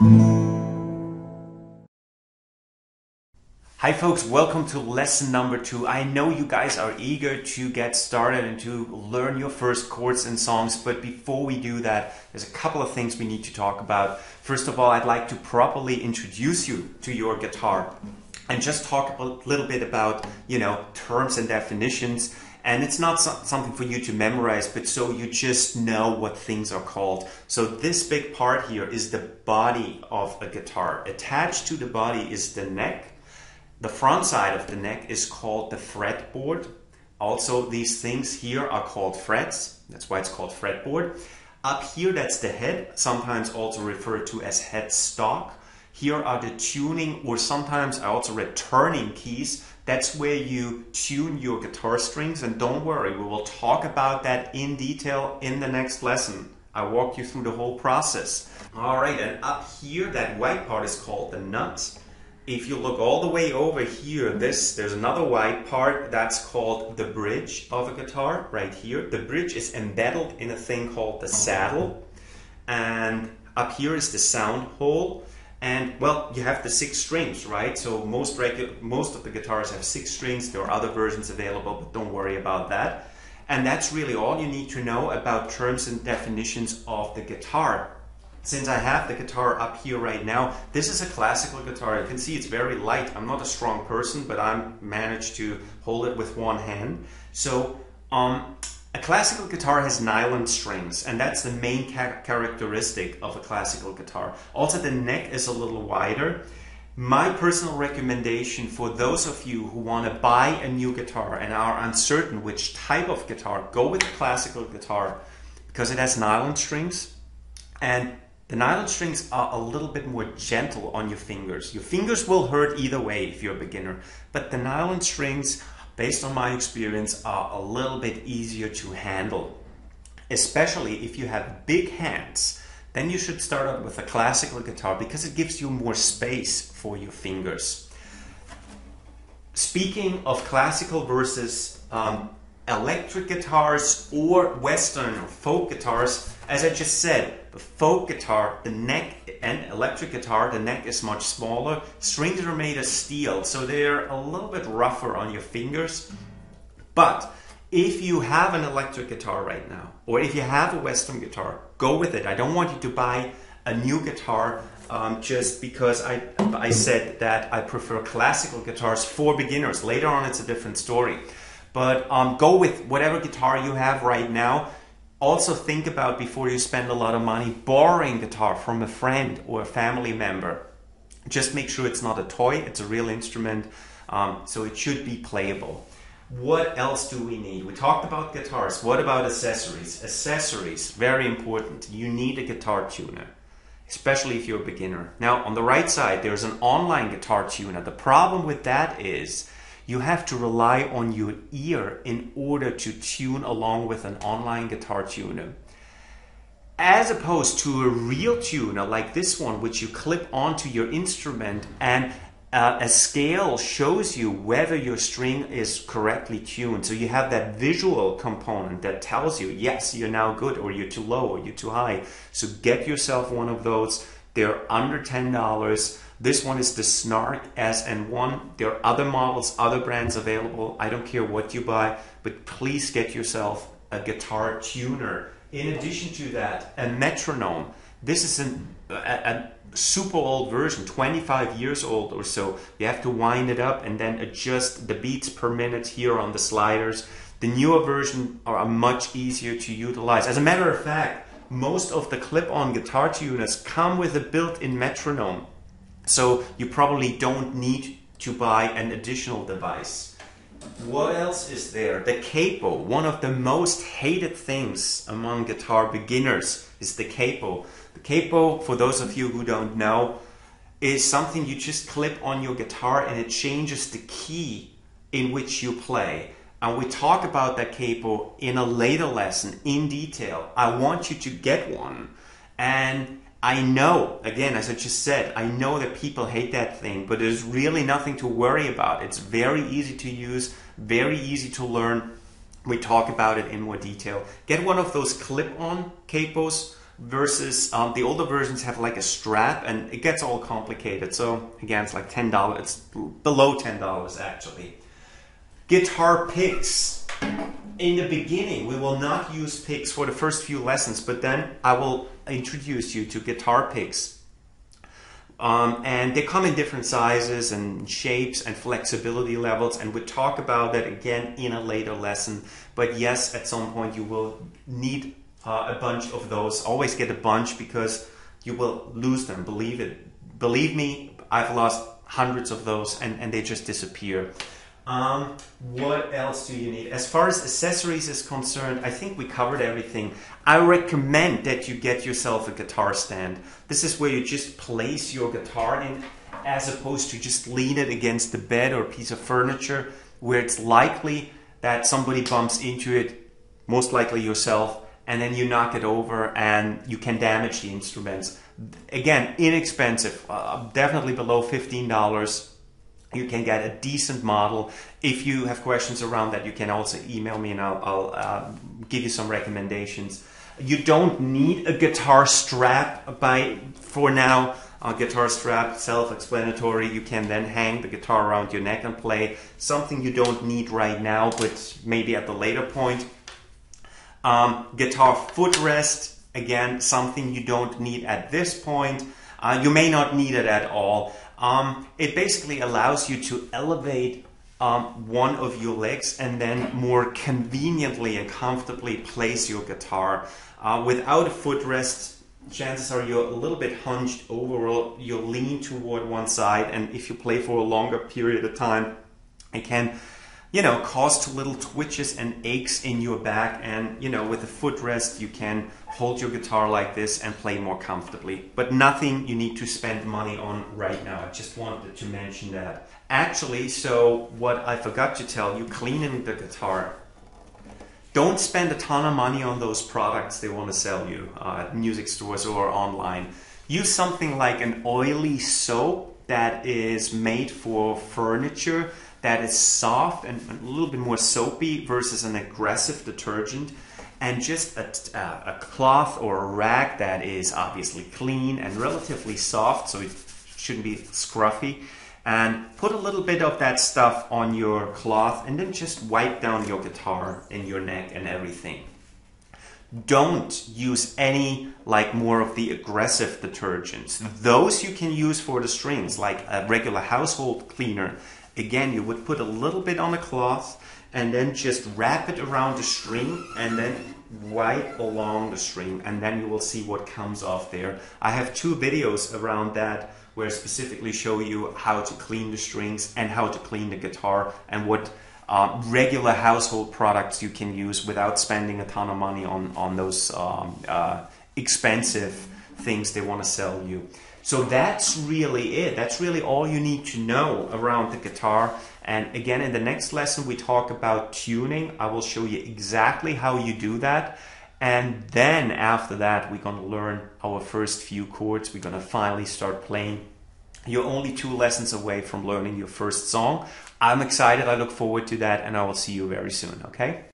Hi folks, welcome to lesson number 2. I know you guys are eager to get started and to learn your first chords and songs, but before we do that, there's a couple of things we need to talk about. First of all, I'd like to properly introduce you to your guitar and just talk a little bit about, terms and definitions. And it's not something for you to memorize, but so you just know what things are called. So this big part here is the body of a guitar. Attached to the body is the neck. The front side of the neck is called the fretboard. Also, these things here are called frets. That's why it's called fretboard. Up here, that's the head, sometimes also referred to as headstock. Here are the tuning, or sometimes I also read turning keys. That's where you tune your guitar strings, and don't worry, we will talk about that in detail in the next lesson. I'll walk you through the whole process. All right, and up here, that white part is called the nut. If you look all the way over here, there's another white part that's called the bridge of a guitar right here. The bridge is embedded in a thing called the saddle. And up here is the sound hole. And well, you have the 6 strings, right? So most of the guitars have 6 strings. There are other versions available, but don't worry about that. And that's really all you need to know about terms and definitions of the guitar. Since I have the guitar up here right now, this is a classical guitar. You can see it's very light. I'm not a strong person, but I managed to hold it with one hand. So a classical guitar has nylon strings, and that's the main characteristic of a classical guitar. Also, the neck is a little wider. My personal recommendation for those of you who want to buy a new guitar and are uncertain which type of guitar, go with a classical guitar because it has nylon strings. And the nylon strings are a little bit more gentle on your fingers. Your fingers will hurt either way if you're a beginner, but the nylon strings, based on my experience, are a little bit easier to handle. Especially if you have big hands, then you should start out with a classical guitar because it gives you more space for your fingers. Speaking of classical versus electric guitars or Western or folk guitars, as I just said, the folk guitar, the neck, and electric guitar, the neck is much smaller. Strings are made of steel, so they're a little bit rougher on your fingers. But if you have an electric guitar right now, or if you have a Western guitar, go with it. I don't want you to buy a new guitar just because I said that I prefer classical guitars for beginners. Later on, it's a different story. But go with whatever guitar you have right now. Also think about, before you spend a lot of money, borrowing guitar from a friend or a family member. Just make sure it's not a toy, it's a real instrument, so it should be playable. What else do we need? We talked about guitars. What about accessories? Accessories, very important. You need a guitar tuner, especially if you're a beginner. Now, on the right side, there's an online guitar tuner. The problem with that is you have to rely on your ear in order to tune along with an online guitar tuner. As opposed to a real tuner like this one, which you clip onto your instrument, and a scale shows you whether your string is correctly tuned. So you have that visual component that tells you, yes, you're now good, or you're too low, or you're too high. So get yourself one of those. They're under $10. This one is the Snark SN1. There are other models, other brands available. I don't care what you buy, but please get yourself a guitar tuner. In addition to that, a metronome. This is a super old version, 25 years old or so. You have to wind it up and then adjust the beats per minute here on the sliders. The newer versions are much easier to utilize. As a matter of fact, most of the clip-on guitar tuners come with a built-in metronome. So you probably don't need to buy an additional device. What else is there? The capo. One of the most hated things among guitar beginners is the capo. The capo, for those of you who don't know, is something you just clip on your guitar and it changes the key in which you play. And we talk about that capo in a later lesson in detail. I want you to get one. And I know, again, as I just said, I know that people hate that thing, but there's really nothing to worry about. It's very easy to use, very easy to learn. We talk about it in more detail. Get one of those clip-on capos versus the older versions have like a strap, and it gets all complicated. So again, it's like $10. It's below $10 actually. Guitar picks. In the beginning, we will not use picks for the first few lessons, but then I will introduce you to guitar picks. And they come in different sizes and shapes and flexibility levels, and we'll talk about that again in a later lesson. But yes, at some point you will need a bunch of those. Always get a bunch because you will lose them. Believe it. Believe me, I've lost hundreds of those and they just disappear. What else do you need? As far as accessories is concerned, I think we covered everything. I recommend that you get yourself a guitar stand. This is where you just place your guitar in, as opposed to just lean it against the bed or a piece of furniture where it's likely that somebody bumps into it, most likely yourself, and then you knock it over and you can damage the instruments. Again, inexpensive, definitely below $15. You can get a decent model. If you have questions around that, you can also email me and I'll give you some recommendations. You don't need a guitar strap for now. A guitar strap, self-explanatory. You can then hang the guitar around your neck and play. Something you don't need right now, but maybe at the later point. Guitar footrest, again, something you don't need at this point. You may not need it at all. It basically allows you to elevate one of your legs and then more conveniently and comfortably place your guitar. Without a footrest, chances are you're a little bit hunched over, you'll lean toward one side, and if you play for a longer period of time, it can, cause little twitches and aches in your back. And, with a footrest, you can hold your guitar like this and play more comfortably. But nothing you need to spend money on right now. I just wanted to mention that. Actually, so what I forgot to tell you, cleaning the guitar. Don't spend a ton of money on those products they want to sell you at music stores or online. Use something like an oily soap that is made for furniture, that is soft and a little bit more soapy versus an aggressive detergent, and just a cloth or a rag that is obviously clean and relatively soft, so it shouldn't be scruffy. And put a little bit of that stuff on your cloth and then just wipe down your guitar and your neck and everything. Don't use any more of the aggressive detergents. Those you can use for the strings, like a regular household cleaner. Again, you would put a little bit on the cloth and then just wrap it around the string and then wipe along the string, and then you will see what comes off there. I have 2 videos around that where I specifically show you how to clean the strings and how to clean the guitar and what regular household products you can use without spending a ton of money on those expensive things they want to sell you. So that's really it. That's really all you need to know around the guitar. And again, in the next lesson, we talk about tuning. I will show you exactly how you do that. And then after that, we're going to learn our first few chords. We're going to finally start playing. You're only 2 lessons away from learning your first song. I'm excited. I look forward to that, and I will see you very soon, okay?